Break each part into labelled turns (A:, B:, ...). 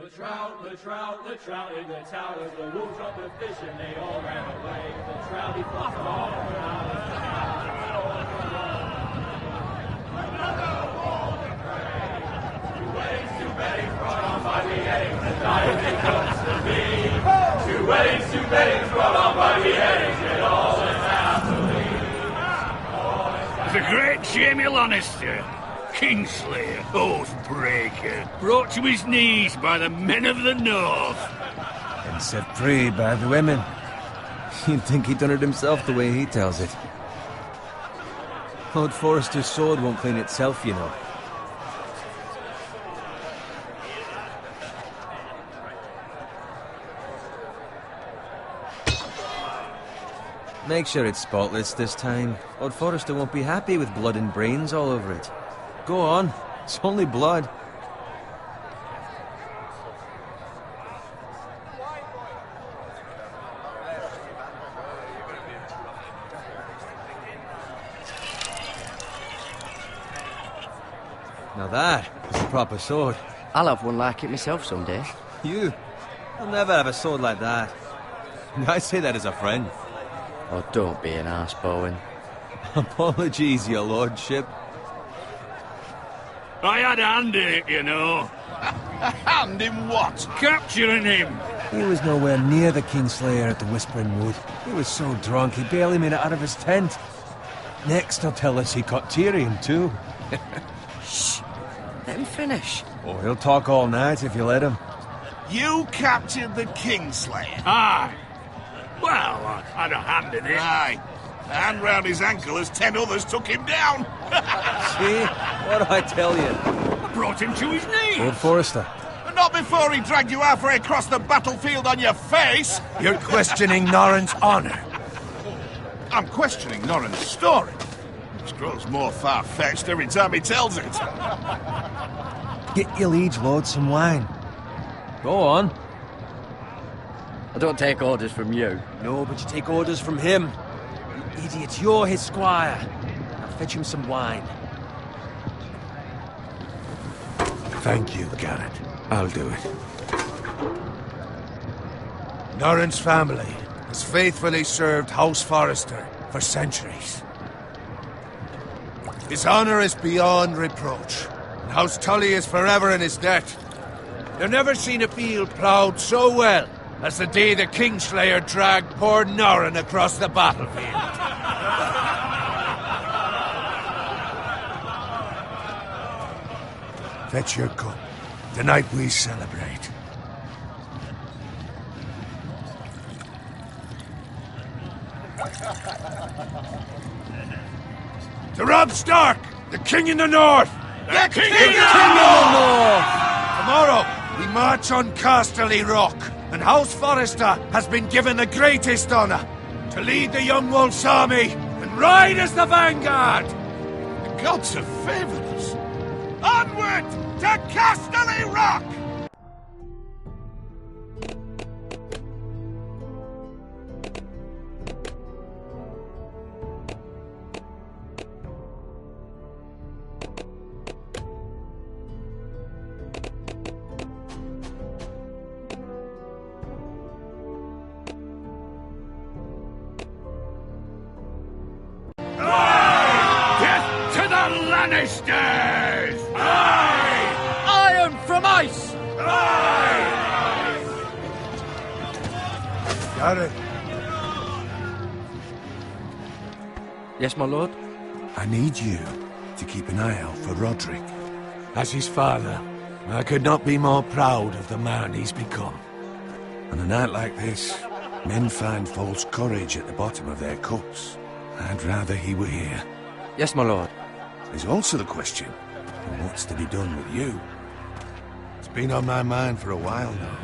A: The trout in the towers, the wolves dropped the fish and they all ran away. The trout he fought all around the Two weddings brought on by beheadings, the diet it comes to be. Two weddings brought on by beheadings, it all is happily.
B: It's a great Jamie Lannister, Kingslayer, Oathbreaker, brought to his knees by the men of the North.
C: And set free by the women. You'd think he'd done it himself the way he tells it. Lord Forrester's sword won't clean itself, you know. Make sure it's spotless this time. Lord Forrester won't be happy with blood and brains all over it. Go on. It's only blood. Now that is a proper sword.
D: I'll have one like it myself someday.
C: You? I'll never have a sword like that. I say that as a friend.
D: Oh, don't be an arse, Bowen.
C: Apologies, your lordship.
B: I had a hand in it, you know.
E: A hand in what?
B: Capturing him.
C: He was nowhere near the Kingslayer at the Whispering Wood. He was so drunk he barely made it out of his tent. Next he'll tell us he caught Tyrion too.
D: Shh. Let him finish.
C: Oh, he'll talk all night if you let him.
E: You captured the Kingslayer?
B: Aye. Well, I had a hand in it.
E: Aye. A hand round his ankle as 10 others took him down.
C: See? What do I tell you?
B: I brought him to his knees.
C: Lord Forrester.
E: Not before he dragged you halfway across the battlefield on your face.
C: You're questioning Norrin's honor.
E: I'm questioning Norrin's story. It grows more far-fetched every time he tells it.
C: Get your liege lord some wine. Go on.
D: I don't take orders from you.
C: No, but you take orders from him. You idiot, you're his squire. Now fetch him some wine.
F: Thank you, Garrett. I'll do it. Norrin's family has faithfully served House Forrester for centuries. His honor is beyond reproach, and House Tully is forever in his debt. They've never seen a field ploughed so well as the day the Kingslayer dragged poor Norrin across the battlefield. Fetch your cup. Tonight we celebrate. To Robb Stark, the King in the North!
E: The King
C: in the North!
F: Tomorrow, we march on Casterly Rock, and House Forrester has been given the greatest honor to lead the Young Wolf's army and ride as the vanguard!
E: The gods have favored us. Onward to Casterly Rock!
B: Death to the Lannisters! Aye!
D: Iron from ice!
B: Aye!
F: Garrett,
D: Yes, my lord?
F: I need you to keep an eye out for Roderick. As his father, I could not be more proud of the man he's become. On a night like this, men find false courage at the bottom of their cups. I'd rather he were here.
D: Yes, my lord.
F: There's also the question of what's to be done with you. It's been on my mind for a while now.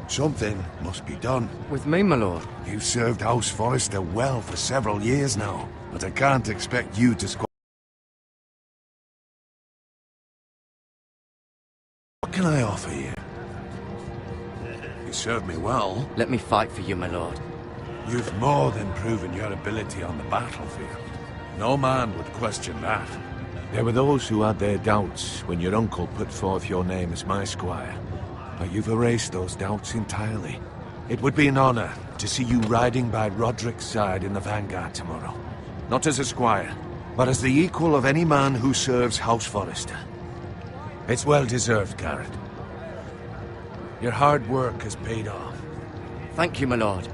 F: Something must be done.
D: With me, my lord.
F: You've served House Forrester well for several years now, but I can't expect you to What can I offer you? You served me well.
D: Let me fight for you, my lord.
F: You've more than proven your ability on the battlefield. No man would question that. There were those who had their doubts when your uncle put forth your name as my squire. But you've erased those doubts entirely. It would be an honor to see you riding by Roderick's side in the vanguard tomorrow. Not as a squire, but as the equal of any man who serves House Forrester. It's well deserved, Garrett. Your hard work has paid off.
D: Thank you, my lord.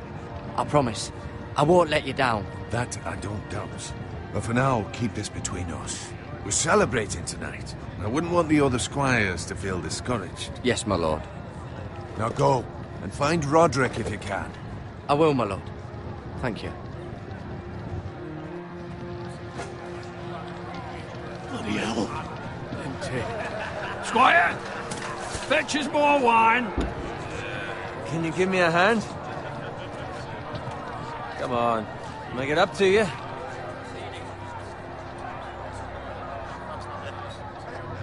D: I promise. I won't let you down.
F: That I don't doubt. But for now, keep this between us. We're celebrating tonight. I wouldn't want the other squires to feel discouraged.
D: Yes, my lord.
F: Now go, and find Roderick if you can.
D: I will, my lord. Thank you.
E: Bloody hell.
B: Squire, fetch us more wine.
C: Can you give me a hand? Come on, make it up to you.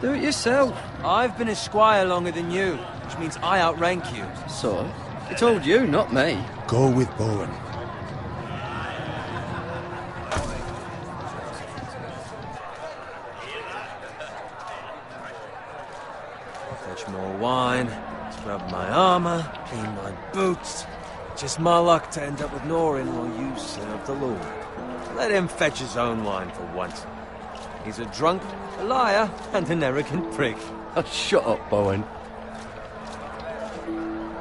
D: Do it yourself.
C: I've been a squire longer than you, which means I outrank you.
D: So? He told you, not me.
F: Go with Bowen.
C: Fetch more wine, scrub my armor, clean my boots. Just my luck to end up with Norin while you serve the Lord. Let him fetch his own wine for once. He's a drunk, a liar, and an arrogant prick.
D: Oh, shut up, Bowen.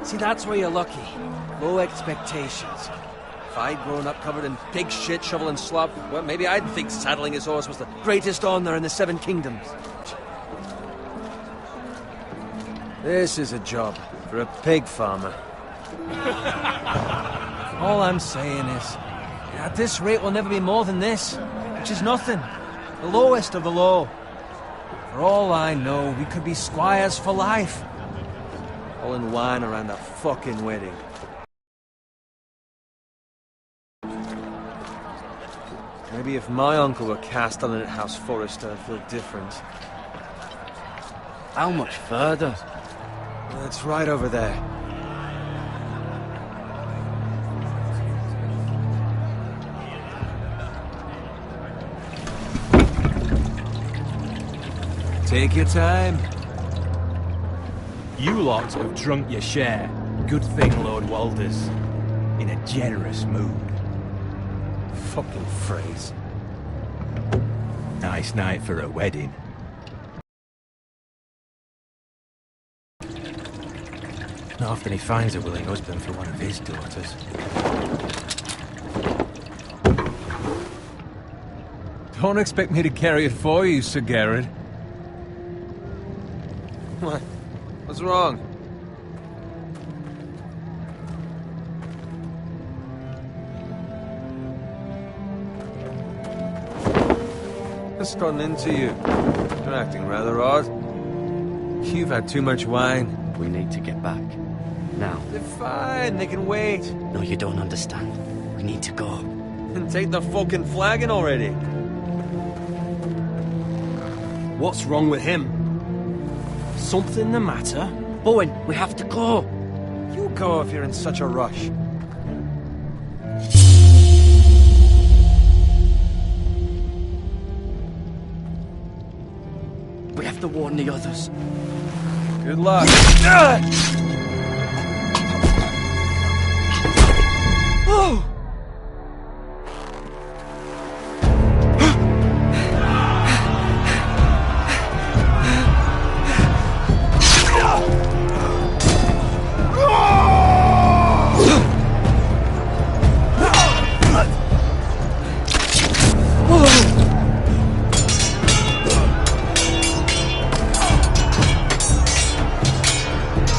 C: See, that's where you're lucky. Low expectations. If I'd grown up covered in pig shit, shovel and slop, well, maybe I'd think saddling his horse was the greatest honor in the Seven Kingdoms. This is a job for a pig farmer. All I'm saying is, at this rate we'll never be more than this, which is nothing. The lowest of the low. For all I know, we could be squires for life. Pulling wine around a fucking wedding. Maybe if my uncle were castellan at House Forrester, I'd feel different.
D: How much further?
C: Well, it's right over there. Take your time.
G: You lot have drunk your share. Good thing Lord Walder's in a generous mood.
C: Fucking phrase.
G: Nice night for a wedding. Not often he finds a willing husband for one of his daughters.
C: Don't expect me to carry it for you, Sir Garrett. What? What's wrong? What's gotten into you? You're acting rather odd. You've had too much wine.
D: We need to get back. Now.
C: They're fine, they can wait.
D: No, you don't understand. We need to go.
C: And take the fucking flagon already.
G: What's wrong with him? Something the matter?
D: Bowen, we have to go.
C: You go if you're in such a rush.
D: We have to warn the others.
C: Good luck. Oh!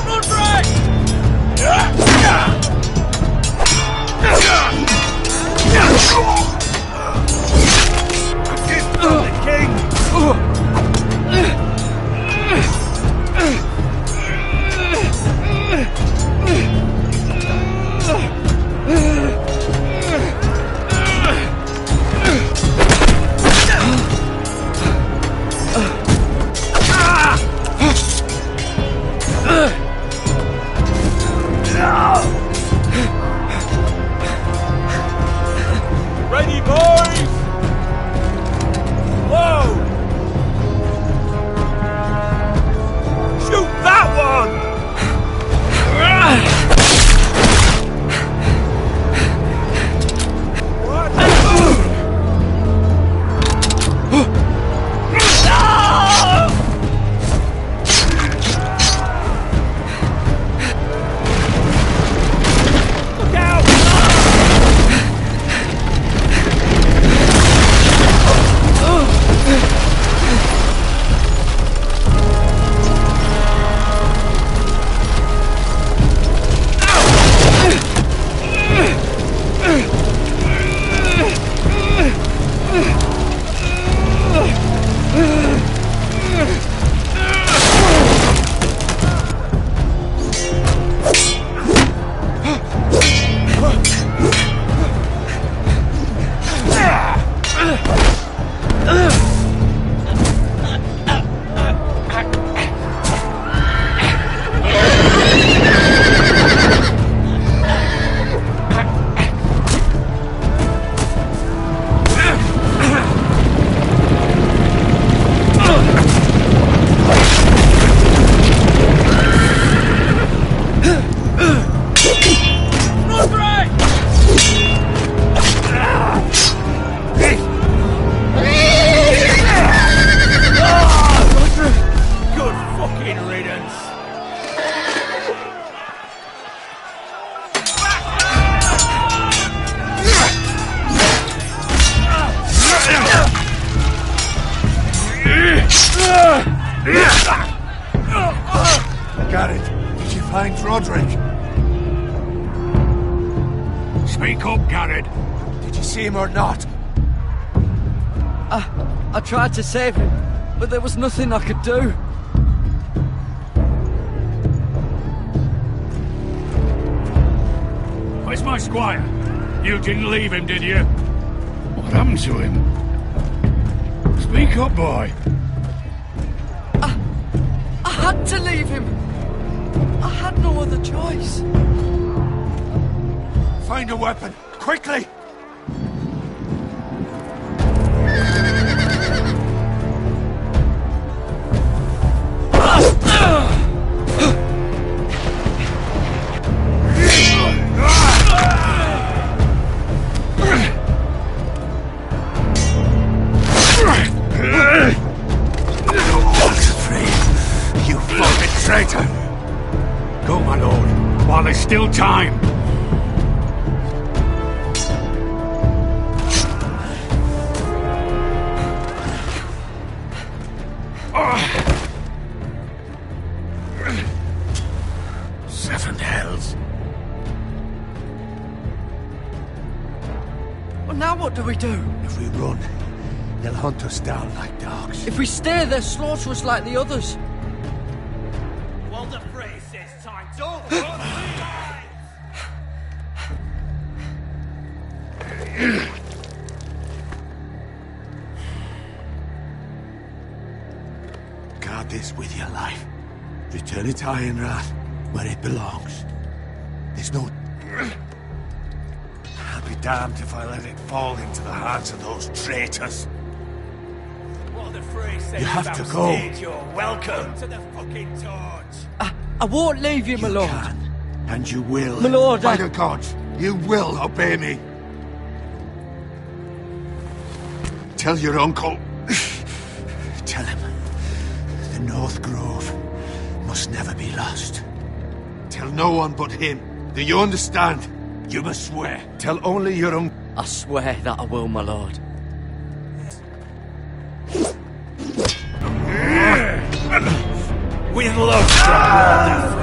A: Run,
F: Garrett, did you find Roderick?
B: Speak up, Garrett.
F: Did you see him or not?
D: I tried to save him, but there was nothing I could do.
B: Where's my squire? You didn't leave him, did you? What happened to him? Speak up, boy.
D: I had to leave him. I had no other choice.
F: Find a weapon, quickly! You fucking traitor!
B: Go, my lord, while there's still time.
F: Seven hells.
D: Well, now what do we do?
F: If we run, they'll hunt us down like dogs.
D: If we stay, they'll slaughter us like the others.
A: Well, the phrase says time. Don't run,
F: Guard this with your life. Return it to Ironrath, where it belongs. There's no... I'll be damned if I let it fall into the hands of those traitors.
A: Well, the phrase says
F: You have to go.
A: You're welcome to the fucking torch.
D: I won't leave you, my lord.
F: Can, and you will.
D: My lord,
F: By the gods, you will obey me. Tell your uncle. Tell him the North Grove must never be lost. Tell no one but him. Do you understand? You must swear. Tell only your uncle.
D: I swear that I will, my lord.
F: With love, strong lord.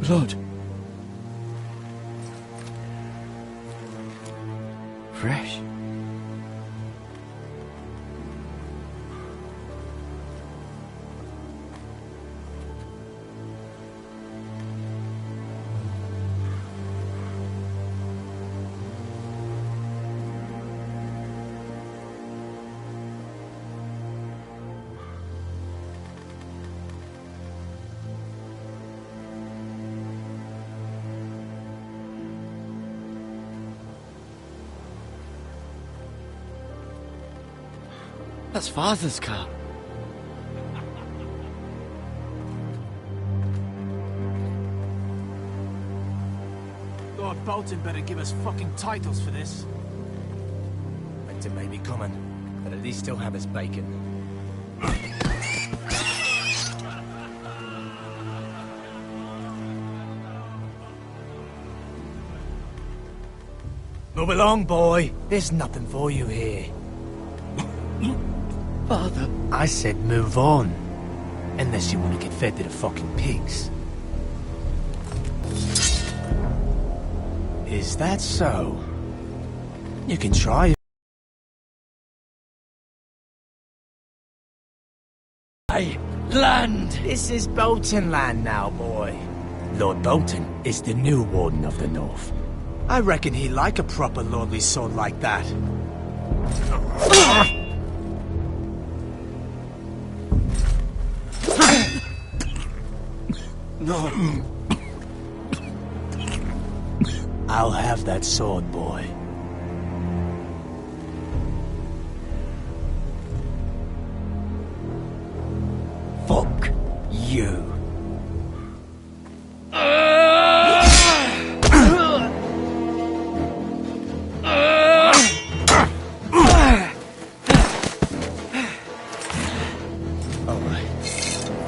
D: Lord. Fresh. That's Father's car.
G: Lord Bolton better give us fucking titles for this. Winter may be coming, but at least he'll have his bacon. Move along, boy. There's nothing for you here.
D: Father.
G: I said move on. Unless you want to get fed to the fucking pigs. Is that so? You can try.
D: Hey, land!
G: This is Bolton land now, boy. Lord Bolton is the new Warden of the North. I reckon he'd like a proper lordly sword like that.
F: No.
G: I'll have that sword, boy. Fuck you. Alright.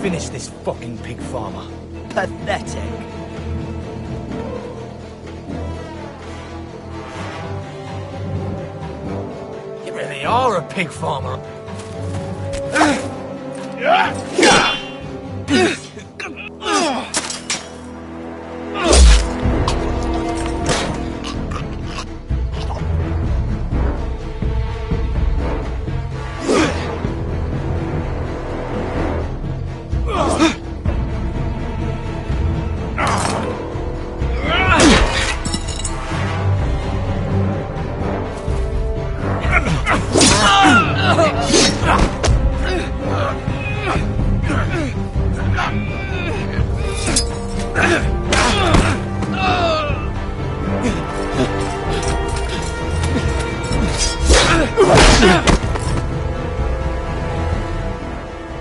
G: Finish this fucking pig farmer. Pathetic. You really are a pig farmer.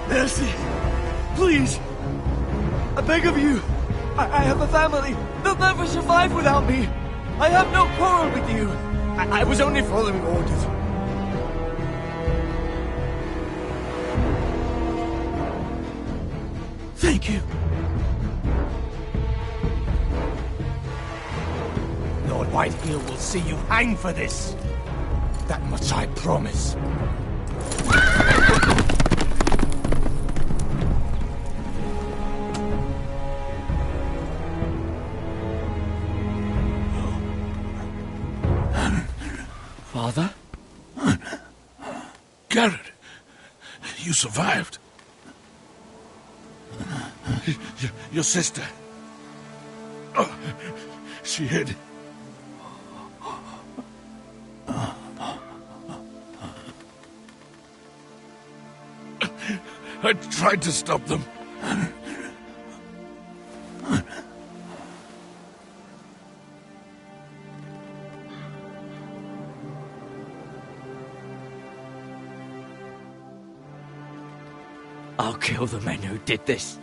C: Mercy! Please! I beg of you! I have a family! They'll never survive without me! I have no quarrel with you! I was only following orders. Thank you.
G: Lord Whitehill will see you hang for this. That much I promise.
D: Father?
F: Garrett, you survived. Your sister. Oh, she hid. I tried to stop them.
D: I'll kill the men who did this.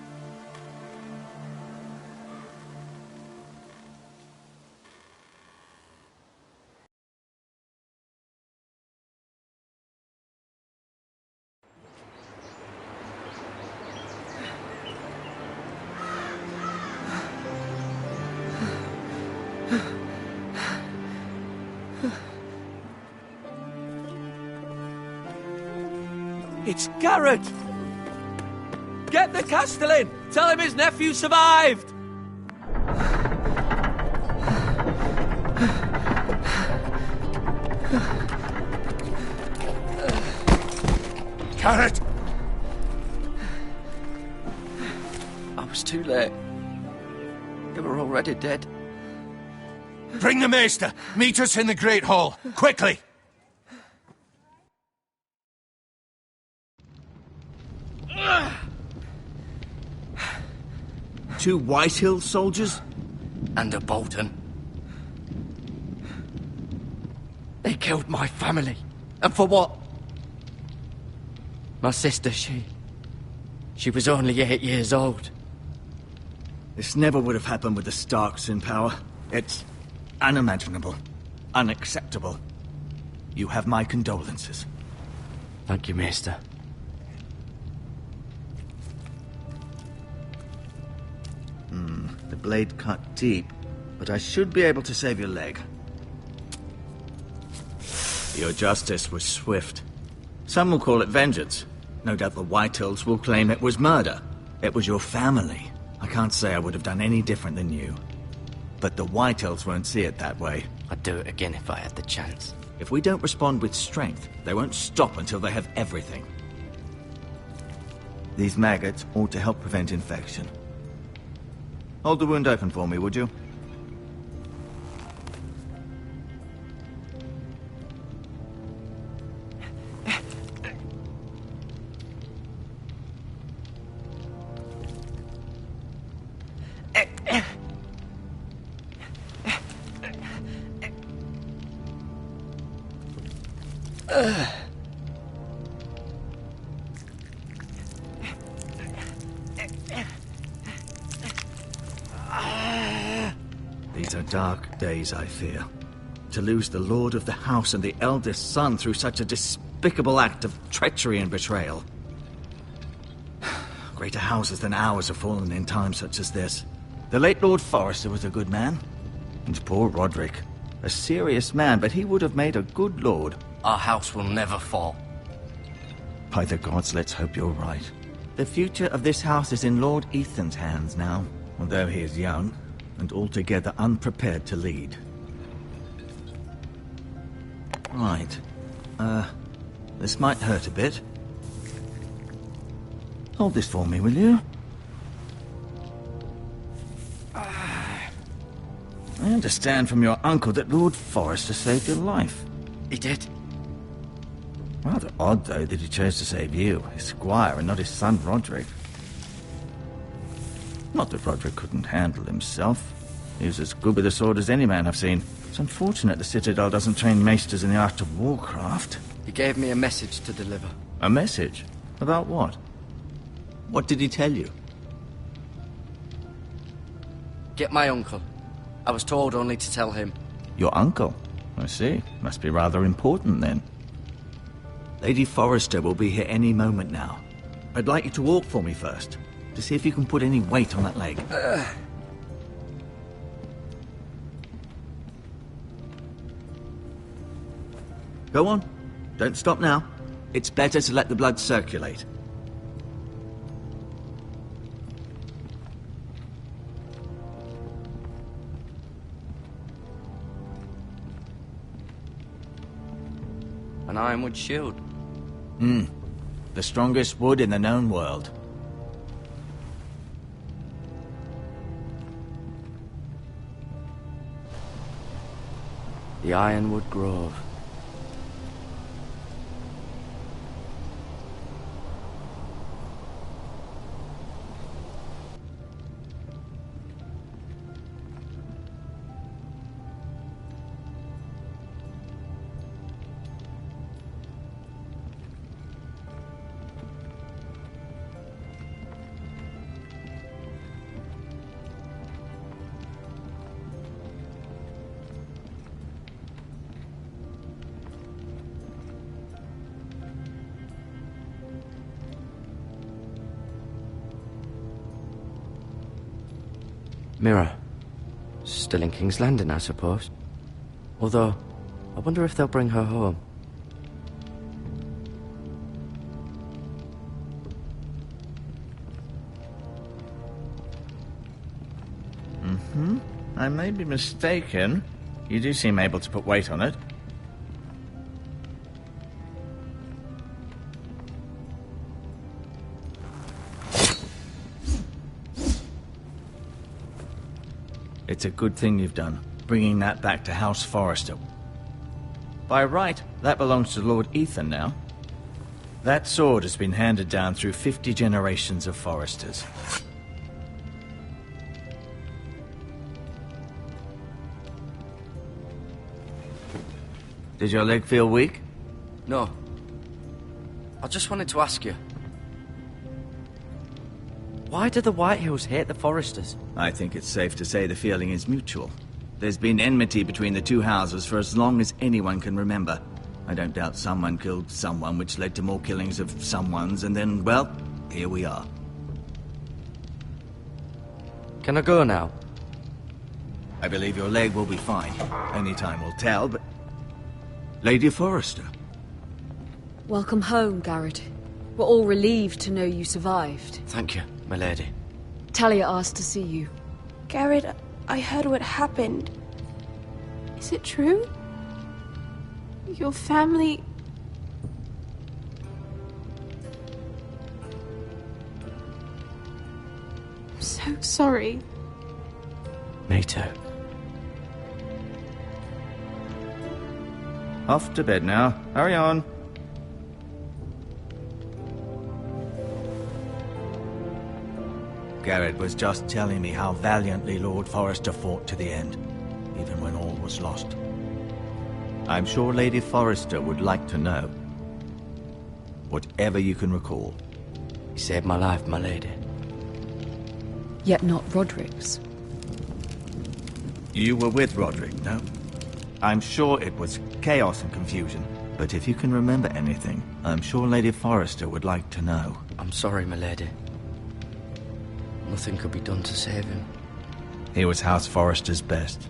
C: It's Garrett! Get the Castellan! Tell him his nephew survived!
F: Garrett!
D: I was too late. They were already dead.
F: Bring the maester! Meet us in the Great Hall! Quickly!
C: Two Whitehill soldiers?
D: And a Bolton. They killed my family. And for what? My sister, she was only 8 years old.
H: This never would have happened with the Starks in power. It's unimaginable. Unacceptable. You have my condolences.
D: Thank you, Maester.
H: The blade cut deep, but I should be able to save your leg. Your justice was swift. Some will call it vengeance. No doubt the Whitehills will claim it was murder. It was your family. I can't say I would have done any different than you. But the Whitehills won't see it that way.
D: I'd do it again if I had the chance.
H: If we don't respond with strength, they won't stop until they have everything. These maggots ought to help prevent infection. Hold the wound open for me, would you? These are dark days, I fear. To lose the lord of the house and the eldest son through such a despicable act of treachery and betrayal. Greater houses than ours have fallen in times such as this. The late Lord Forrester was a good man. And poor Roderick. A serious man, but he would have made a good lord.
D: Our house will never fall.
H: By the gods, let's hope you're right. The future of this house is in Lord Ethan's hands now, although he is young and altogether unprepared to lead. Right. This might hurt a bit. Hold this for me, will you? I understand from your uncle that Lord Forrester saved your life.
D: He did.
H: Rather odd, though, that he chose to save you, his squire, and not his son Roderick. Not that Roderick couldn't handle himself. He was as good with a sword as any man I've seen. It's unfortunate the Citadel doesn't train maesters in the art of warcraft.
D: He gave me a message to deliver.
H: A message? About what? What did he tell you?
D: Get my uncle. I was told only to tell him.
H: Your uncle? I see. Must be rather important, then. Lady Forrester will be here any moment now. I'd like you to walk for me first, to see if you can put any weight on that leg. Go on. Don't stop now. It's better to let the blood circulate.
D: An ironwood shield.
H: The strongest wood in the known world.
D: The Ironwood Grove. Mirror. Still in King's Landing, I suppose. Although, I wonder if they'll bring her home.
H: I may be mistaken. You do seem able to put weight on it. It's a good thing you've done, bringing that back to House Forrester. By right, that belongs to Lord Ethan now. That sword has been handed down through 50 generations of Forresters. Did your leg feel weak?
D: No. I just wanted to ask you. Why do the Whitehills hate the Foresters?
H: I think it's safe to say the feeling is mutual. There's been enmity between the two houses for as long as anyone can remember. I don't doubt someone killed someone, which led to more killings of someones, and then, well, here we are.
D: Can I go now?
H: I believe your leg will be fine. Only time will tell, but... Lady Forrester.
I: Welcome home, Garrett. We're all relieved to know you survived.
D: Thank you, my lady.
I: Talia asked to see you.
J: Garrett, I heard what happened. Is it true? Your family... I'm so sorry.
D: Me too.
H: Off to bed now. Hurry on. Garrett was just telling me how valiantly Lord Forrester fought to the end, even when all was lost. I'm sure Lady Forrester would like to know. Whatever you can recall.
D: You saved my life, my lady.
I: Yet not Roderick's.
H: You were with Roderick, no? I'm sure it was chaos and confusion, but if you can remember anything, I'm sure Lady Forrester would like to know.
D: I'm sorry, my lady. Nothing could be done to save him.
H: He was House Forrester's best.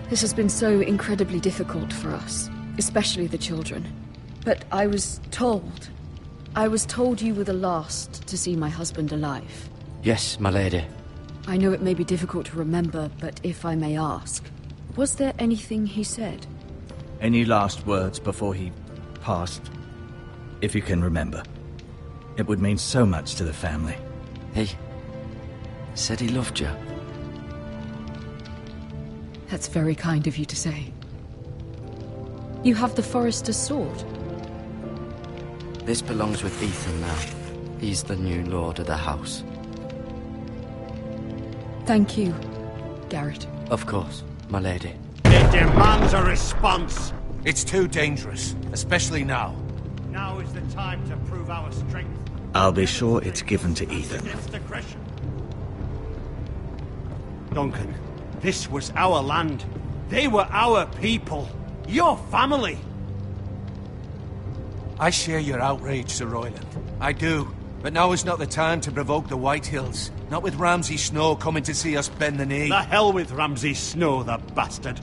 I: This has been so incredibly difficult for us, especially the children. But I was told you were the last to see my husband alive.
D: Yes, my lady.
I: I know it may be difficult to remember, but if I may ask, was there anything he said?
H: Any last words before he passed? If you can remember. It would mean so much to the family.
D: He said he loved you.
I: That's very kind of you to say. You have the Forrester's sword.
D: This belongs with Ethan now. He's the new lord of the house.
I: Thank you, Garrett.
D: Of course, my lady.
B: It demands a response.
F: It's too dangerous, especially now.
B: Now is the time to prove our strength.
H: I'll be sure it's given to Ethan.
B: Against aggression. Duncan, this was our land. They were our people. Your family.
F: I share your outrage, Sir Royland. I do. But now is not the time to provoke the Whitehills. Not with Ramsay Snow coming to see us bend the knee.
B: The hell with Ramsay Snow, the bastard.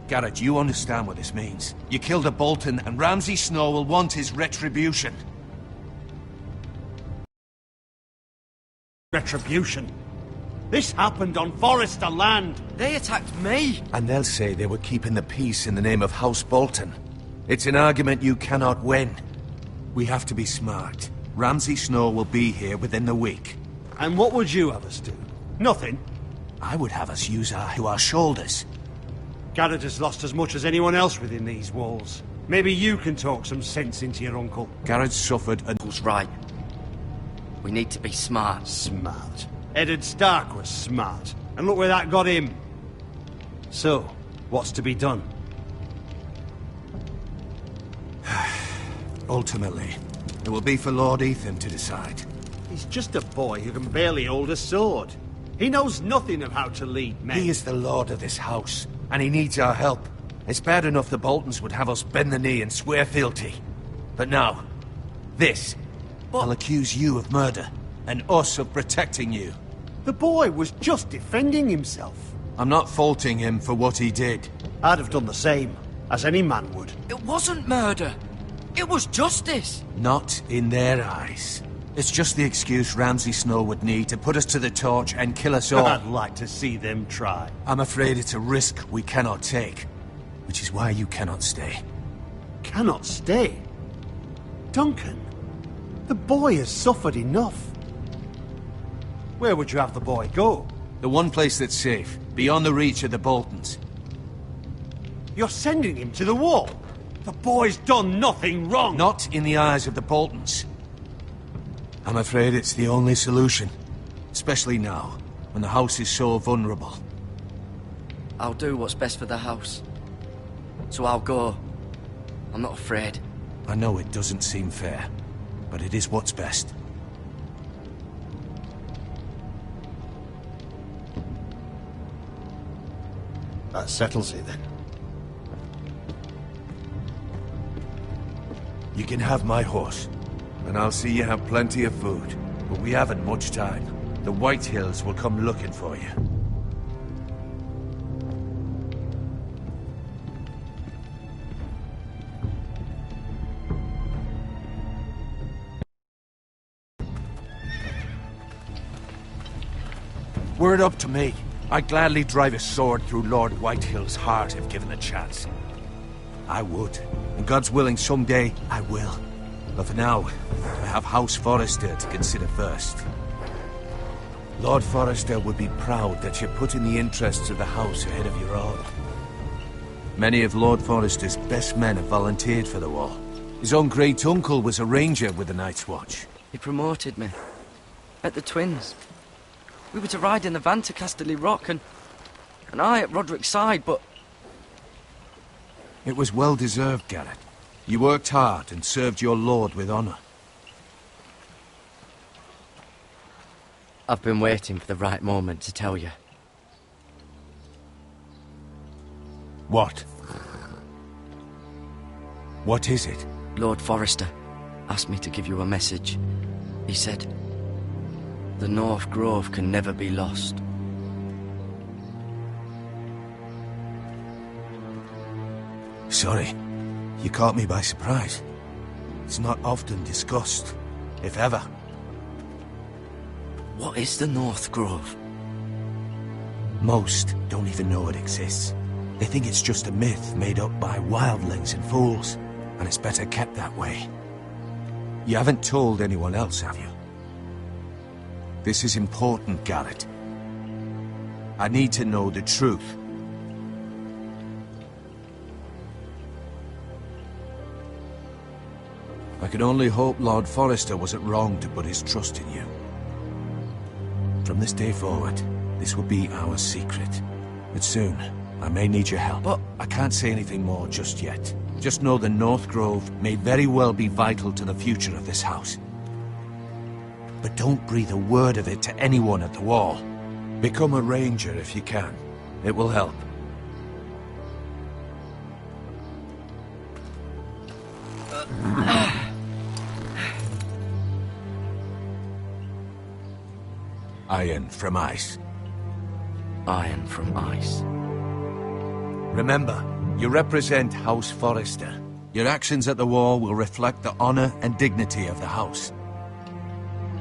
F: Garrett, you understand what this means. You killed a Bolton, and Ramsay Snow will want his retribution.
B: Retribution? This happened on Forrester land.
D: They attacked me!
F: And they'll say they were keeping the peace in the name of House Bolton. It's an argument you cannot win. We have to be smart. Ramsay Snow will be here within the week.
B: And what would you have us do? Nothing?
F: I would have us use our shoulders.
B: Garrett has lost as much as anyone else within these walls. Maybe you can talk some sense into your uncle.
F: Garrett suffered and
D: was right. We need to be smart.
B: Smart. Eddard Stark was smart. And look where that got him. So, what's to be done?
F: Ultimately, it will be for Lord Ethan to decide.
B: He's just a boy who can barely hold a sword. He knows nothing of how to lead men.
F: He is the lord of this house, and he needs our help. It's bad enough the Boltons would have us bend the knee and swear fealty. But now, this. I'll accuse you of murder, and us of protecting you.
B: The boy was just defending himself.
F: I'm not faulting him for what he did.
B: I'd have done the same, as any man would.
D: It wasn't murder. It was justice.
F: Not in their eyes. It's just the excuse Ramsay Snow would need to put us to the torch and kill us all.
B: I'd like to see them try.
F: I'm afraid it's a risk we cannot take, which is why you cannot stay.
B: Cannot stay? Duncan, the boy has suffered enough. Where would you have the boy go?
F: The one place that's safe, beyond the reach of the Boltons.
B: You're sending him to the wall? The boy's done nothing wrong!
F: Not in the eyes of the Boltons. I'm afraid it's the only solution. Especially now, when the house is so vulnerable.
D: I'll do what's best for the house. so I'll go. I'm not afraid.
F: I know it doesn't seem fair, but it is what's best.
B: That settles it then.
F: You can have my horse, and I'll see you have plenty of food. But we haven't much time. The White Hills will come looking for you. Were it up to me, I'd gladly drive a sword through Lord Whitehill's heart if given the chance. I would, and God's willing someday I will. But for now, I have House Forrester to consider first. Lord Forrester would be proud that you're putting the interests of the house ahead of your own. Many of Lord Forrester's best men have volunteered for the war. His own great uncle was a ranger with the Night's Watch.
D: He promoted me. At the Twins. We were to ride in the van to Casterly Rock, and I at Roderick's side, but...
F: It was well deserved, Garrett. You worked hard and served your lord with honor.
D: I've been waiting for the right moment to tell you.
F: What? What is it?
D: Lord Forrester asked me to give you a message. He said, the North Grove can never be lost.
F: Sorry. You caught me by surprise. It's not often discussed, if ever.
D: What is the North Grove?
F: Most don't even know it exists. They think it's just a myth made up by wildlings and fools, and it's better kept that way. You haven't told anyone else, have you? This is important, Garrett. I need to know the truth. I can only hope Lord Forrester wasn't wrong to put his trust in you. From this day forward, this will be our secret. But soon, I may need your help. But I can't say anything more just yet. Just know the North Grove may very well be vital to the future of this house. But don't breathe a word of it to anyone at the wall. Become a ranger if you can. It will help. Iron from ice.
D: Iron from ice.
F: Remember, you represent House Forrester. Your actions at the war will reflect the honor and dignity of the house.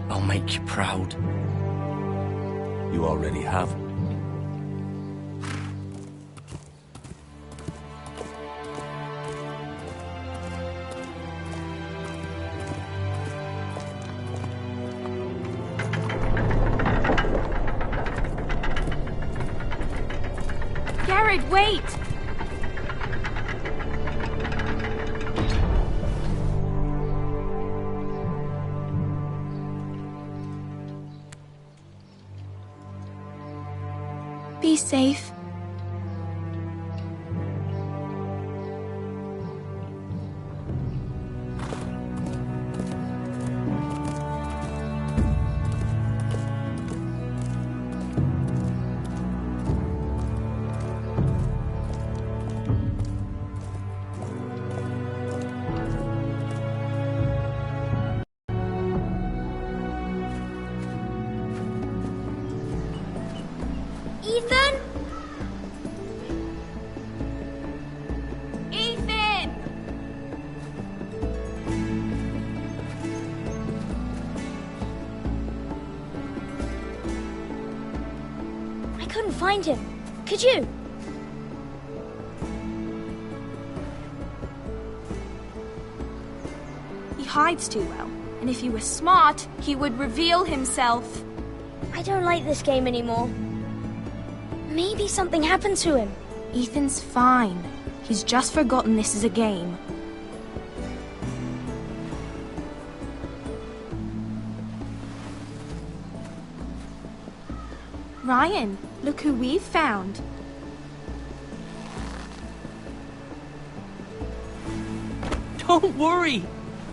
D: I'll make you proud.
F: You already have.
J: Garrett, wait! Be safe. Ethan? Ethan! I couldn't find him. Could you? He hides too well, and if he were smart, he would reveal himself. I don't like this game anymore. Maybe something happened to him. Ethan's fine. He's just forgotten this is a game. Ryan, look who we've found.
K: Don't worry.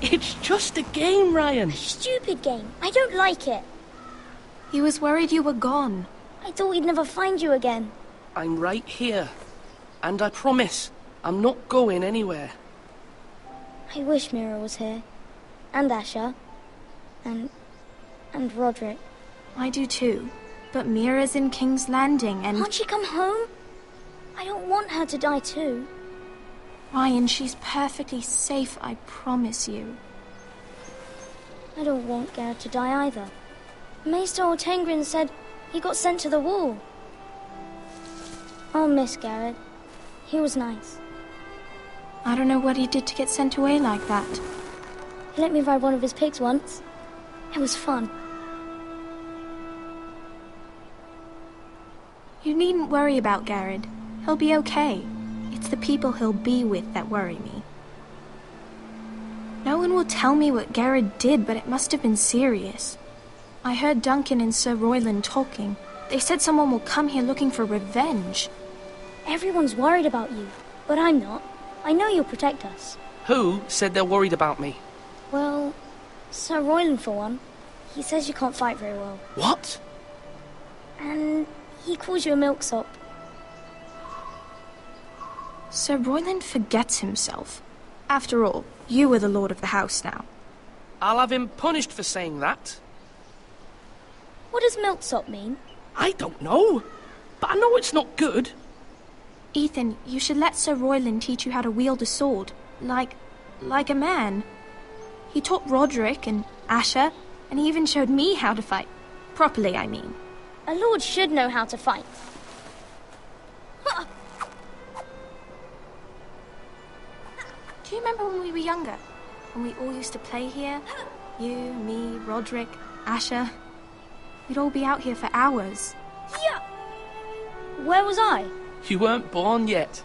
K: It's just a game, Ryan.
J: Stupid game. I don't like it.
L: He was worried you were gone.
J: I thought we'd never find you again.
K: I'm right here. And I promise, I'm not going anywhere.
J: I wish Mira was here. And Asher. And Roderick.
L: I do too. But Mira's in King's Landing and...
J: Can't she come home? I don't want her to die too.
L: Ryan, she's perfectly safe, I promise you.
J: I don't want Garrett to die either. Maester Ortengrin said he got sent to the wall. I'll miss Garrett. He was nice.
L: I don't know what he did to get sent away like that.
J: He let me ride one of his pigs once. It was fun.
L: You needn't worry about Garrett. He'll be okay. It's the people he'll be with that worry me. No one will tell me what Garrett did, but it must have been serious. I heard Duncan and Sir Royland talking. They said someone will come here looking for revenge.
J: Everyone's worried about you, but I'm not. I know you'll protect us.
K: Who said they're worried about me?
J: Well, Sir Royland for one. He says you can't fight very well.
K: What?
J: And he calls you a milksop.
L: Sir Royland forgets himself. After all, you are the lord of the house now.
K: I'll have him punished for saying that.
J: What does milksop mean?
K: I don't know, but I know it's not good.
L: Ethan, you should let Sir Royland teach you how to wield a sword, like a man. He taught Roderick and Asher, and he even showed me how to fight. Properly, I mean.
J: A lord should know how to fight.
L: Do you remember when we were younger? When we all used to play here? You, me, Roderick, Asher. We'd all be out here for hours.
J: Yeah. Where was I?
K: You weren't born yet.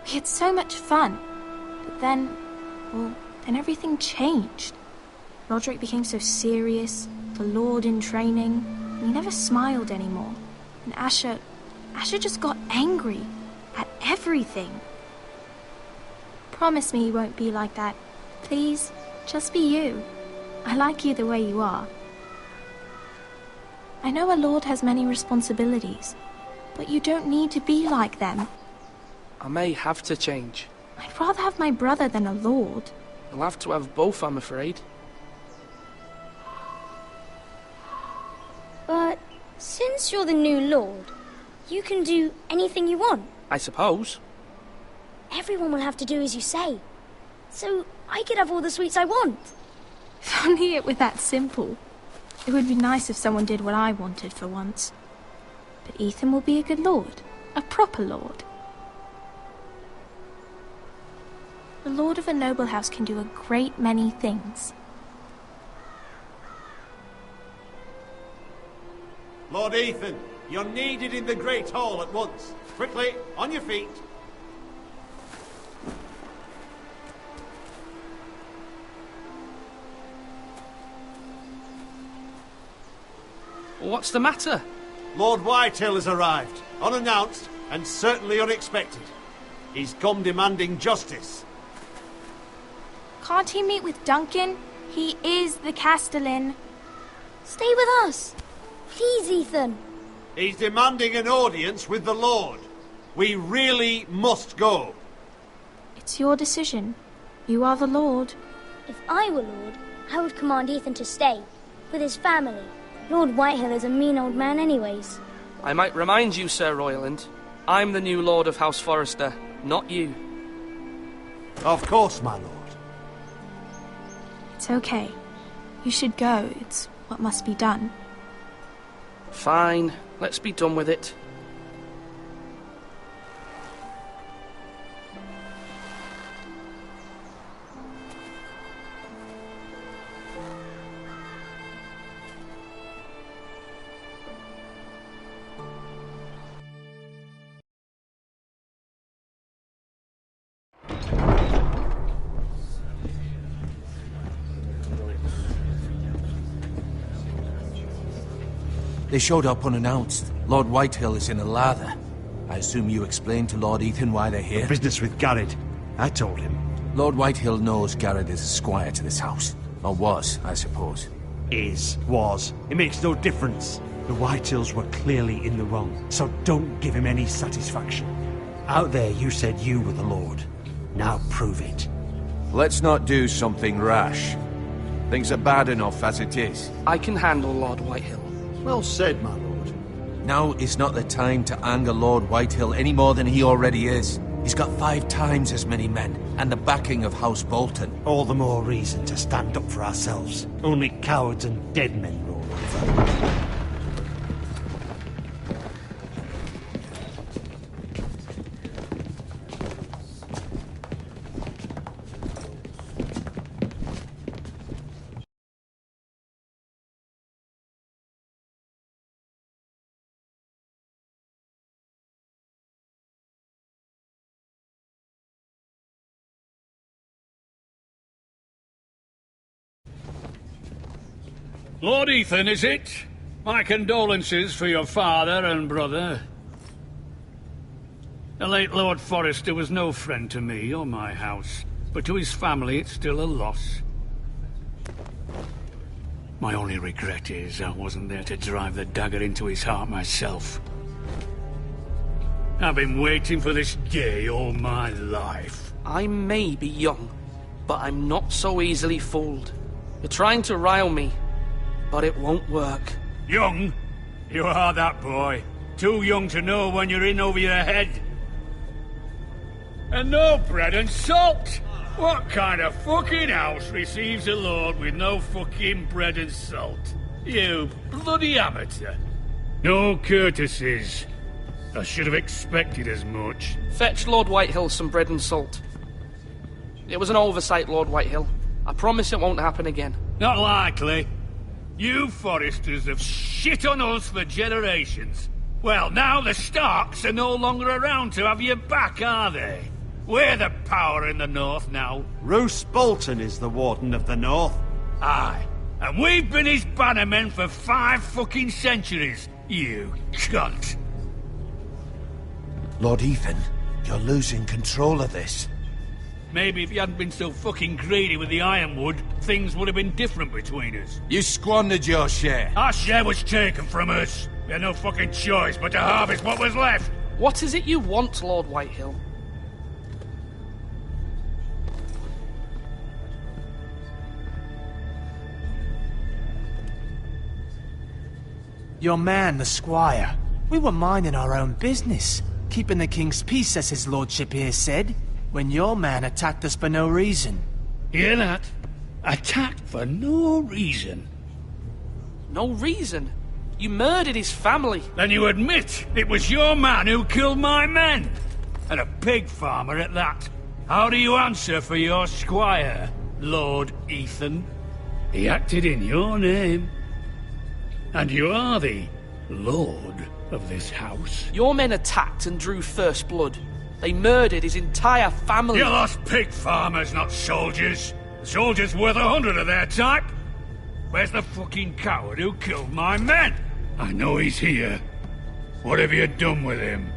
L: We had so much fun. But then everything changed. Roderick became so serious, the Lord in training, and he never smiled anymore. And Asher just got angry at everything. Promise me you won't be like that. Please, just be you. I like you the way you are. I know a lord has many responsibilities, but you don't need to be like them.
K: I may have to change.
L: I'd rather have my brother than a lord.
K: I'll have to have both, I'm afraid.
J: But since you're the new lord, you can do anything you want.
K: I suppose.
J: Everyone will have to do as you say. So I could have all the sweets I want.
L: If only it were that simple. It would be nice if someone did what I wanted for once. But Ethan will be a good lord. A proper lord. The lord of a noble house can do a great many things.
B: Lord Ethan, you're needed in the Great Hall at once. Quickly, on your feet.
K: What's the matter?
B: Lord Whitehill has arrived, unannounced and certainly unexpected. He's come demanding justice.
L: Can't he meet with Duncan? He is the Castellan.
J: Stay with us. Please, Ethan.
B: He's demanding an audience with the Lord. We really must go.
L: It's your decision. You are the Lord.
J: If I were Lord, I would command Ethan to stay, with his family. Lord Whitehill is a mean old man anyways.
K: I might remind you, Sir Royland, I'm the new Lord of House Forrester, not you.
B: Of course, my lord.
L: It's okay. You should go. It's what must be done.
K: Fine. Let's be done with it.
F: They showed up unannounced. Lord Whitehill is in a lather. I assume you explained to Lord Ethan why they're here?
B: Business with Garrett. I told him.
F: Lord Whitehill knows Garrett is a squire to this house. Or was, I suppose.
B: Was. It makes no difference. The Whitehills were clearly in the wrong, so don't give him any satisfaction. Out there you said you were the Lord. Now prove it.
F: Let's not do something rash. Things are bad enough as it is.
K: I can handle Lord Whitehill.
B: Well said, my lord.
F: Now is not the time to anger Lord Whitehill any more than he already is. He's got 5 times as many men, and the backing of House Bolton.
B: All the more reason to stand up for ourselves. Only cowards and dead men roll over.
M: Lord Ethan, is it? My condolences for your father and brother. The late Lord Forrester was no friend to me or my house, but to his family it's still a loss. My only regret is I wasn't there to drive the dagger into his heart myself. I've been waiting for this day all my life.
K: I may be young, but I'm not so easily fooled. You're trying to rile me, but it won't work.
M: Young? You are that boy. Too young to know when you're in over your head. And no bread and salt! What kind of fucking house receives a lord with no fucking bread and salt? You bloody amateur. No courtesies. I should have expected as much.
K: Fetch Lord Whitehill some bread and salt. It was an oversight, Lord Whitehill. I promise it won't happen again.
M: Not likely. You Forresters have shit on us for generations. Well, now the Starks are no longer around to have your back, are they? We're the power in the north now.
B: Roose Bolton is the Warden of the North.
M: Aye. And we've been his bannermen for 5 fucking centuries. You cunt.
F: Lord Ethan, you're losing control of this.
M: Maybe if you hadn't been so fucking greedy with the ironwood, things would have been different between us.
F: You squandered your share.
M: Our share was taken from us. We had no fucking choice but to harvest what was left.
K: What is it you want, Lord Whitehill?
G: Your man, the squire. We were minding our own business, keeping the king's peace, as his lordship here said, when your man attacked us for no reason.
M: Hear that? Attacked for no reason.
K: No reason? You murdered his family.
M: Then you admit it was your man who killed my men. And a pig farmer at that. How do you answer for your squire, Lord Ethan? He acted in your name. And you are the lord of this house.
K: Your men attacked and drew first blood. They murdered his entire family.
M: You lost pig farmers, not soldiers. The soldiers worth 100 of their type. Where's the fucking coward who killed my men? I know he's here. What have you done with him?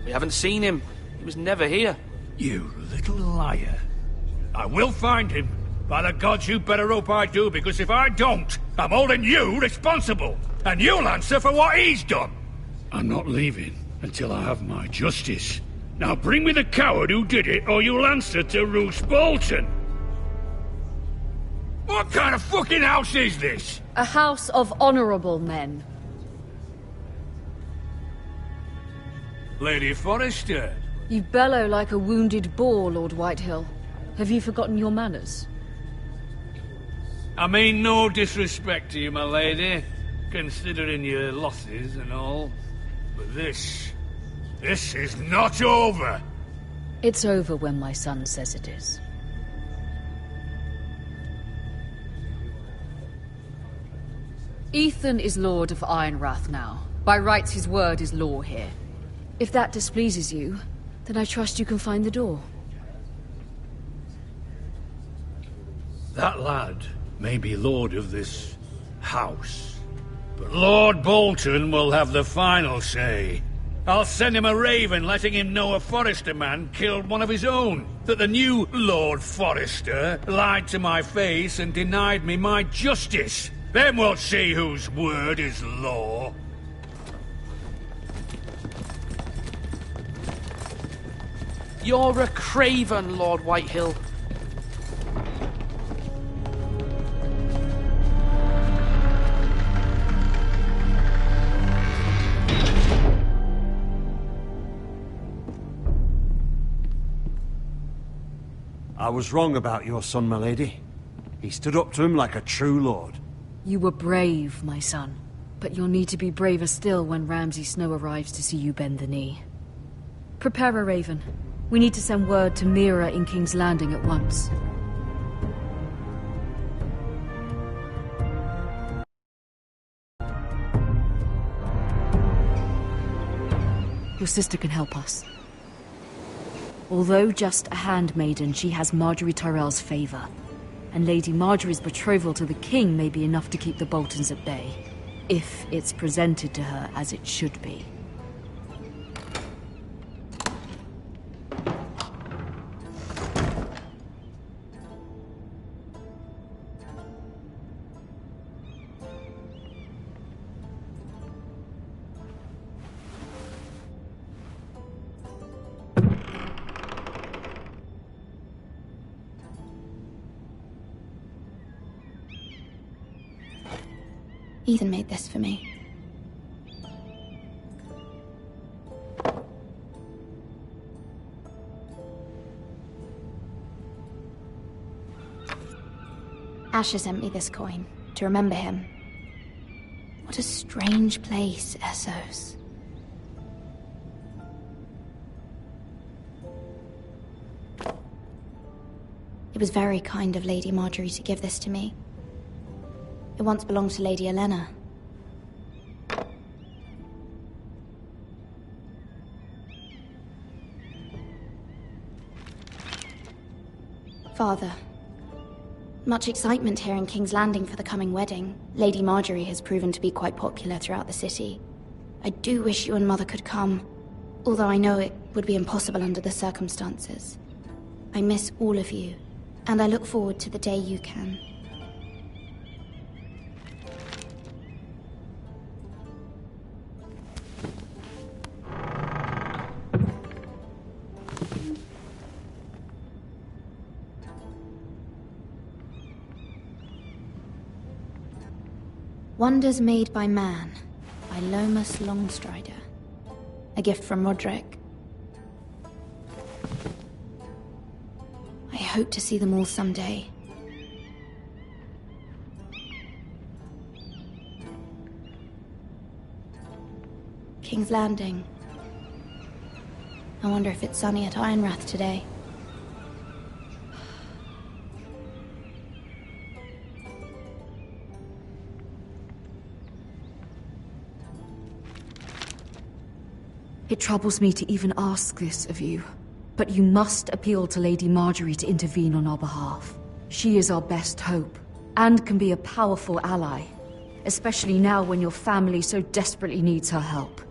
K: We haven't seen him. He was never here.
M: You little liar. I will find him. By the gods, you better hope I do, because if I don't, I'm holding you responsible. And you'll answer for what he's done. I'm not leaving until I have my justice. Now bring me the coward who did it, or you'll answer to Roose Bolton. What kind of fucking house is this?
I: A house of honorable men.
M: Lady Forrester.
I: You bellow like a wounded boar, Lord Whitehill. Have you forgotten your manners?
M: I mean no disrespect to you, my lady, considering your losses and all. But this is not over.
I: It's over when my son says it is. Ethan is Lord of Ironrath now. By rights, his word is law here. If that displeases you, then I trust you can find the door.
M: That lad may be lord of this house, but Lord Bolton will have the final say. I'll send him a raven letting him know a Forrester man killed one of his own. That the new Lord Forrester lied to my face and denied me my justice. Then we'll see whose word is law.
K: You're a craven, Lord Whitehill.
B: I was wrong about your son, my lady. He stood up to him like a true lord.
I: You were brave, my son. But you'll need to be braver still when Ramsay Snow arrives to see you bend the knee. Prepare a raven. We need to send word to Mira in King's Landing at once. Your sister can help us. Although just a handmaiden, she has Marjorie Tyrell's favor. And Lady Marjorie's betrothal to the king may be enough to keep the Boltons at bay. If it's presented to her as it should be.
L: Ethan made this for me. Asher sent me this coin to remember him. What a strange place, Essos. It was very kind of Lady Marjorie to give this to me. It once belonged to Lady Elena. Father, much excitement here in King's Landing for the coming wedding. Lady Marjorie has proven to be quite popular throughout the city. I do wish you and Mother could come, although I know it would be impossible under the circumstances. I miss all of you, and I look forward to the day you can. Wonders Made by Man, by Lomas Longstrider. A gift from Roderick. I hope to see them all someday. King's Landing. I wonder if it's sunny at Ironrath today.
I: It troubles me to even ask this of you, but you must appeal to Lady Marjorie to intervene on our behalf. She is our best hope, and can be a powerful ally, especially now when your family so desperately needs her help.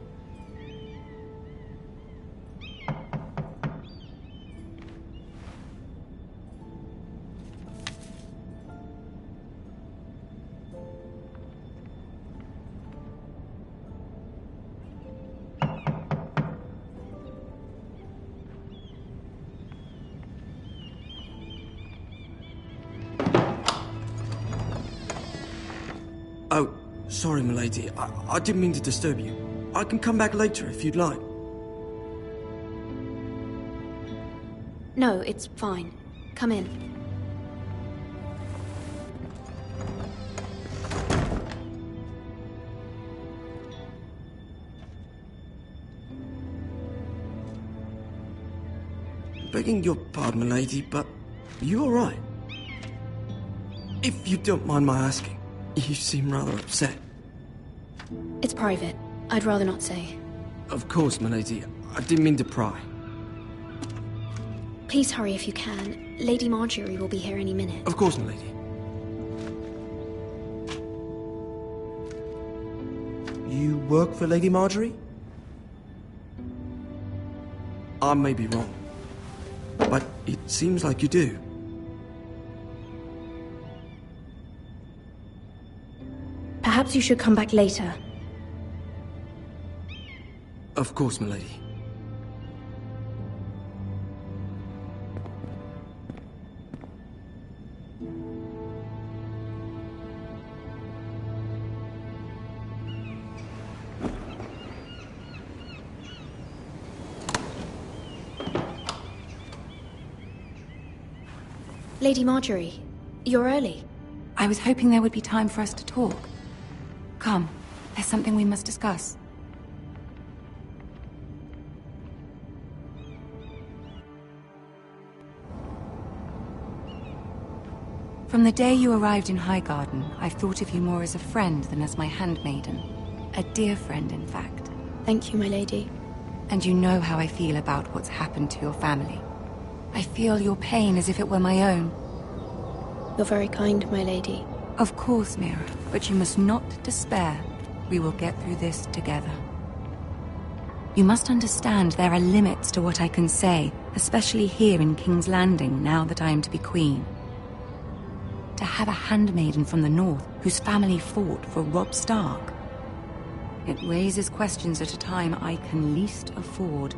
D: Oh, sorry, milady. I didn't mean to disturb you. I can come back later if you'd like.
L: No, it's fine. Come in.
D: Begging your pardon, milady, but you all right? If you don't mind my asking. You seem rather upset.
L: It's private. I'd rather not say.
D: Of course, milady. I didn't mean to pry.
L: Please hurry if you can. Lady Marjorie will be here any minute.
D: Of course, milady. You work for Lady Marjorie? I may be wrong, but it seems like you do.
J: Perhaps you should come back later.
D: Of course, milady.
J: Lady Marjorie, you're early.
N: I was hoping there would be time for us to talk. Come, there's something we must discuss. From the day you arrived in Highgarden, I've thought of you more as a friend than as my handmaiden. A dear friend, in fact.
J: Thank you, my lady.
N: And you know how I feel about what's happened to your family. I feel your pain as if it were my own.
J: You're very kind, my lady.
N: Of course, Mira, but you must not despair. We will get through this together. You must understand there are limits to what I can say, especially here in King's Landing, now that I am to be queen. To have a handmaiden from the north whose family fought for Robb Stark. It raises questions at a time I can least afford.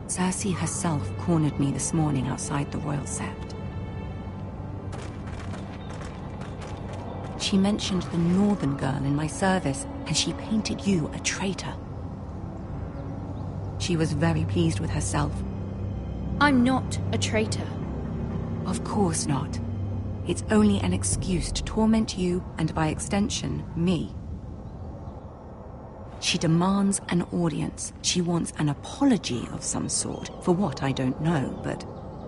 N: Cersei herself cornered me this morning outside the Royal Sept. She mentioned the northern girl in my service, and she painted you a traitor. She was very pleased with herself.
J: I'm not a traitor.
N: Of course not. It's only an excuse to torment you, and by extension, me. She demands an audience. She wants an apology of some sort, for what I don't know, but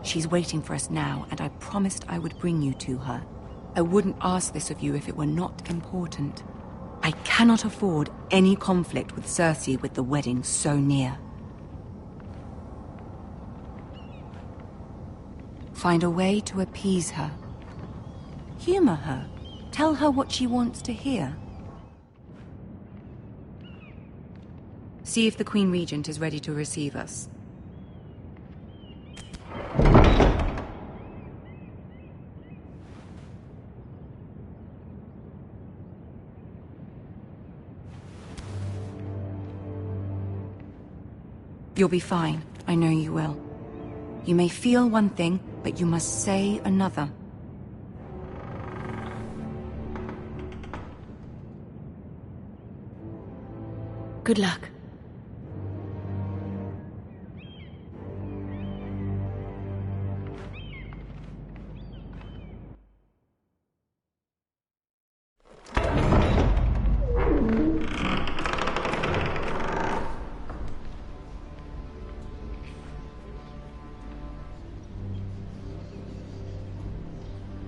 N: she's waiting for us now, and I promised I would bring you to her. I wouldn't ask this of you if it were not important. I cannot afford any conflict with Cersei with the wedding so near. Find a way to appease her. Humor her. Tell her what she wants to hear. See if the Queen Regent is ready to receive us. You'll be fine. I know you will. You may feel one thing, but you must say another.
J: Good luck.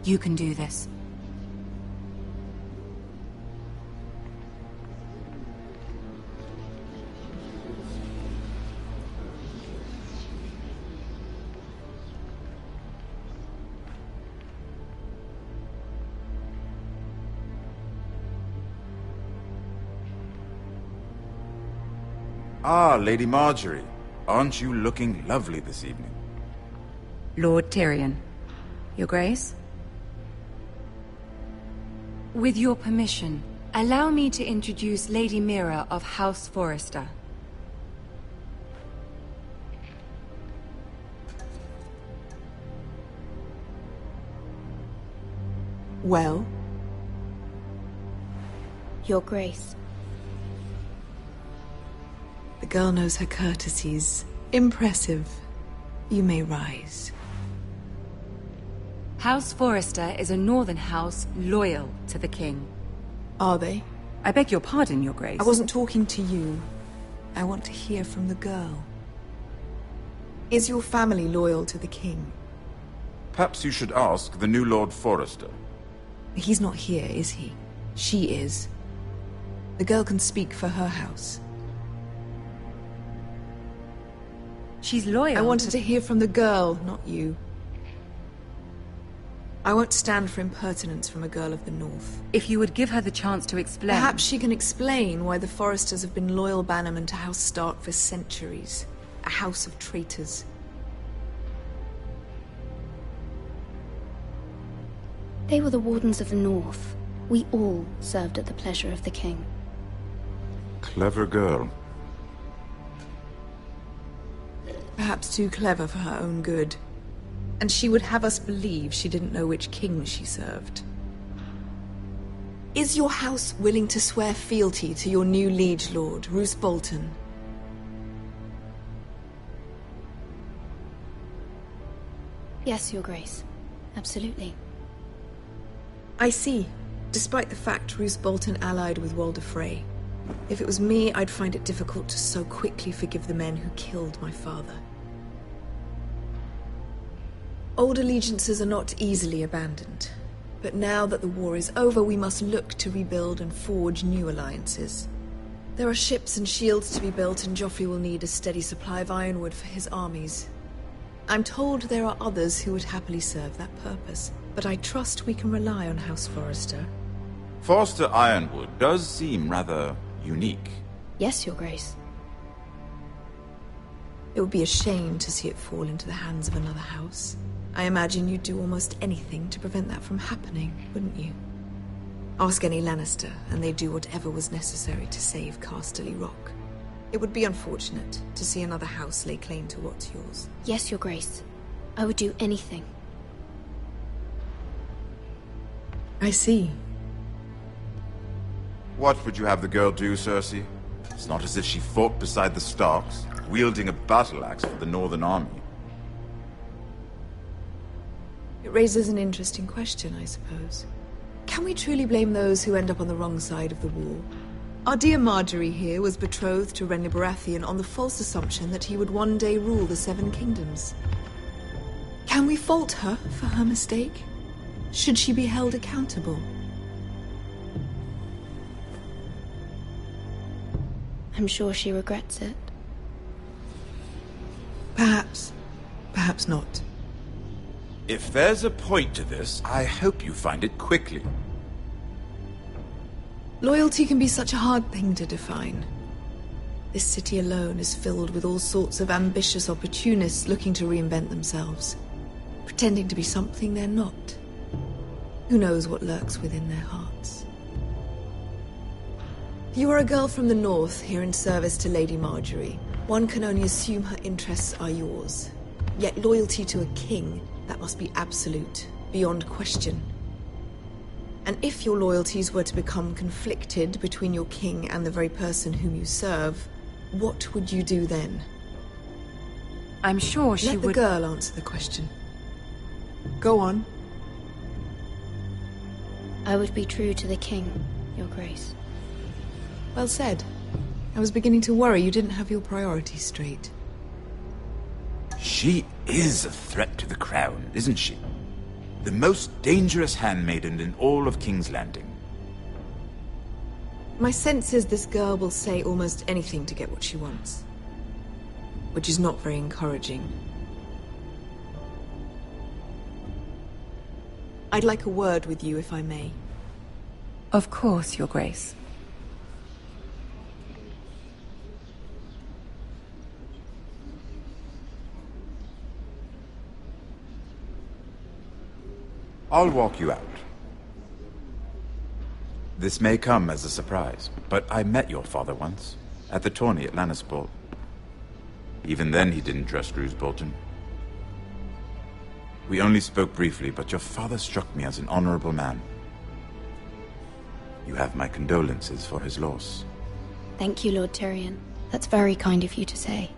N: You can do this.
O: Ah, Lady Marjorie. Aren't you looking lovely this evening?
N: Lord Tyrion. Your Grace? With your permission, allow me to introduce Lady Mira of House Forrester.
P: Well?
J: Your Grace.
P: The girl knows her courtesies. Impressive. You may rise.
N: House Forrester is a northern house loyal to the king.
P: Are they?
N: I beg your pardon, Your Grace.
P: I wasn't talking to you. I want to hear from the girl. Is your family loyal to the king?
O: Perhaps you should ask the new Lord Forrester.
P: He's not here, is he? She is. The girl can speak for her house.
N: She's loyal.
P: I wanted to hear from the girl, not you. I won't stand for impertinence from a girl of the North.
N: If you would give her the chance to explain...
P: Perhaps she can explain why the Forresters have been loyal bannermen to House Stark for centuries. A house of traitors.
J: They were the Wardens of the North. We all served at the pleasure of the king.
O: Clever girl.
P: Perhaps too clever for her own good. And she would have us believe she didn't know which king she served. Is your house willing to swear fealty to your new liege lord, Roose Bolton?
J: Yes, Your Grace. Absolutely.
P: I see. Despite the fact Roose Bolton allied with Walder Frey. If it was me, I'd find it difficult to so quickly forgive the men who killed my father. Old allegiances are not easily abandoned. But now that the war is over, we must look to rebuild and forge new alliances. There are ships and shields to be built, and Joffrey will need a steady supply of ironwood for his armies. I'm told there are others who would happily serve that purpose, but I trust we can rely on House Forrester.
O: Forrester Ironwood does seem rather unique.
J: Yes, Your Grace.
P: It would be a shame to see it fall into the hands of another house. I imagine you'd do almost anything to prevent that from happening, wouldn't you? Ask any Lannister, and they'd do whatever was necessary to save Casterly Rock. It would be unfortunate to see another house lay claim to what's yours.
J: Yes, Your Grace. I would do anything.
P: I see.
O: What would you have the girl do, Cersei? It's not as if she fought beside the Starks, wielding a battle axe for the Northern Army.
P: It raises an interesting question, I suppose. Can we truly blame those who end up on the wrong side of the war? Our dear Marjorie here was betrothed to Renly Baratheon on the false assumption that he would one day rule the Seven Kingdoms. Can we fault her for her mistake? Should she be held accountable?
J: I'm sure she regrets it.
P: Perhaps. Perhaps not.
O: If there's a point to this, I hope you find it quickly.
P: Loyalty can be such a hard thing to define. This city alone is filled with all sorts of ambitious opportunists looking to reinvent themselves, pretending to be something they're not. Who knows what lurks within their hearts? You are a girl from the north, here in service to Lady Marjorie. One can only assume her interests are yours. Yet loyalty to a king, that must be absolute, beyond question. And if your loyalties were to become conflicted between your king and the very person whom you serve, what would you do then?
N: I'm sure she would...
P: Let the girl answer the question. Go on.
J: I would be true to the king, Your Grace.
P: Well said. I was beginning to worry you didn't have your priorities straight.
O: She is a threat to the crown, isn't she? The most dangerous handmaiden in all of King's Landing.
P: My sense is this girl will say almost anything to get what she wants. Which is not very encouraging. I'd like a word with you, if I may.
N: Of course, Your Grace.
O: I'll walk you out. This may come as a surprise, but I met your father once, at the tourney at Lannisport. Even then he didn't trust Roose Bolton. We only spoke briefly, but your father struck me as an honorable man. You have my condolences for his loss.
J: Thank you, Lord Tyrion. That's very kind of you to say.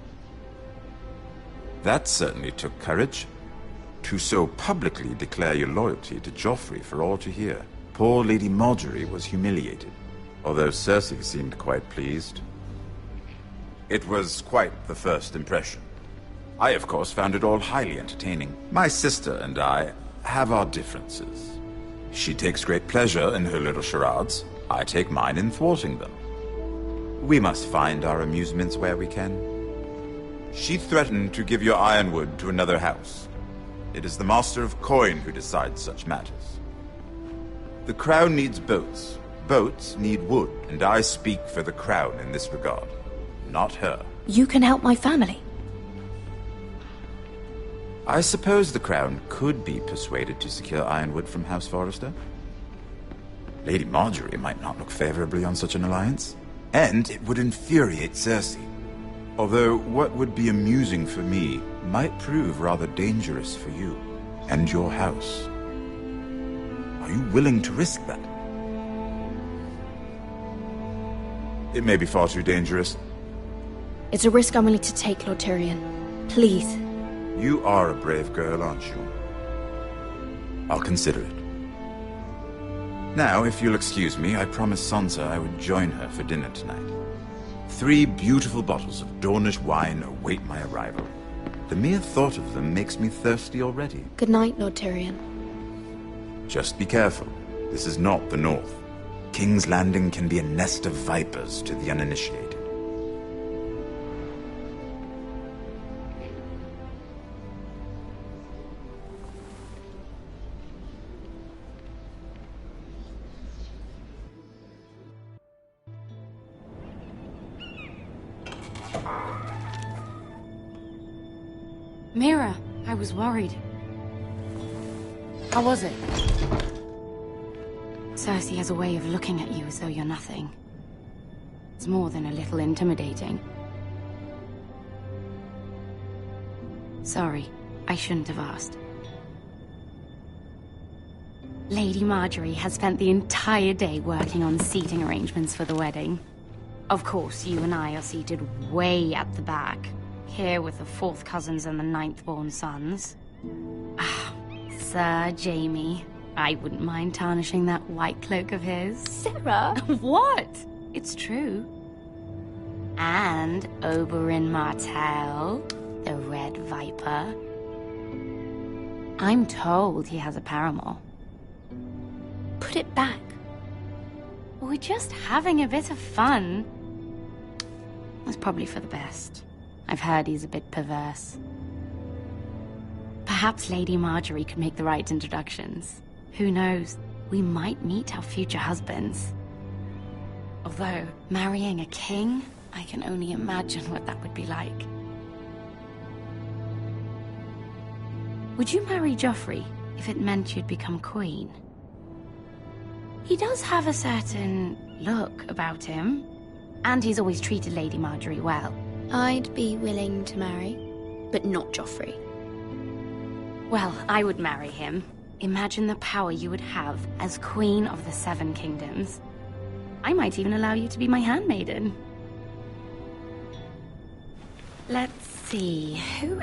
O: That certainly took courage. To so publicly declare your loyalty to Joffrey for all to hear. Poor Lady Marjorie was humiliated, although Cersei seemed quite pleased. It was quite the first impression. I, of course, found it all highly entertaining. My sister and I have our differences. She takes great pleasure in her little charades. I take mine in thwarting them. We must find our amusements where we can. She threatened to give your ironwood to another house. It is the Master of Coin who decides such matters. The Crown needs boats. Boats need wood, and I speak for the Crown in this regard. Not her.
J: You can help my family.
O: I suppose the Crown could be persuaded to secure Ironwood from House Forrester. Lady Marjorie might not look favorably on such an alliance, and it would infuriate Cersei. Although what would be amusing for me might prove rather dangerous for you and your house. Are you willing to risk that? It may be far too dangerous.
J: It's a risk I'm willing to take, Lord Tyrion. Please.
O: You are a brave girl, aren't you? I'll consider it. Now, if you'll excuse me, I promised Sansa I would join her for dinner tonight. 3 beautiful bottles of Dornish wine await my arrival. The mere thought of them makes me thirsty already.
J: Good night, Lord Tyrion.
O: Just be careful. This is not the North. King's Landing can be a nest of vipers to the uninitiated.
N: Mira, I was worried. How was it? Cersei has a way of looking at you as though you're nothing. It's more than a little intimidating. Sorry, I shouldn't have asked. Lady Marjorie has spent the entire day working on seating arrangements for the wedding. Of course, you and I are seated way at the back. Here with the 4th cousins and the 9th-born sons. Ah, Sir Jaime. I wouldn't mind tarnishing that white cloak of his.
J: Sarah?
N: What? It's true. And Oberyn Martell, the Red Viper. I'm told he has a paramour.
J: Put it back.
N: We're just having a bit of fun. That's probably for the best. I've heard he's a bit perverse. Perhaps Lady Marjorie could make the right introductions. Who knows? We might meet our future husbands. Although, marrying a king, I can only imagine what that would be like. Would you marry Joffrey if it meant you'd become queen? He does have a certain look about him, and he's always treated Lady Marjorie well.
J: I'd be willing to marry, but not Joffrey.
N: Well, I would marry him. Imagine the power you would have as Queen of the 7 Kingdoms. I might even allow you to be my handmaiden. Let's see, who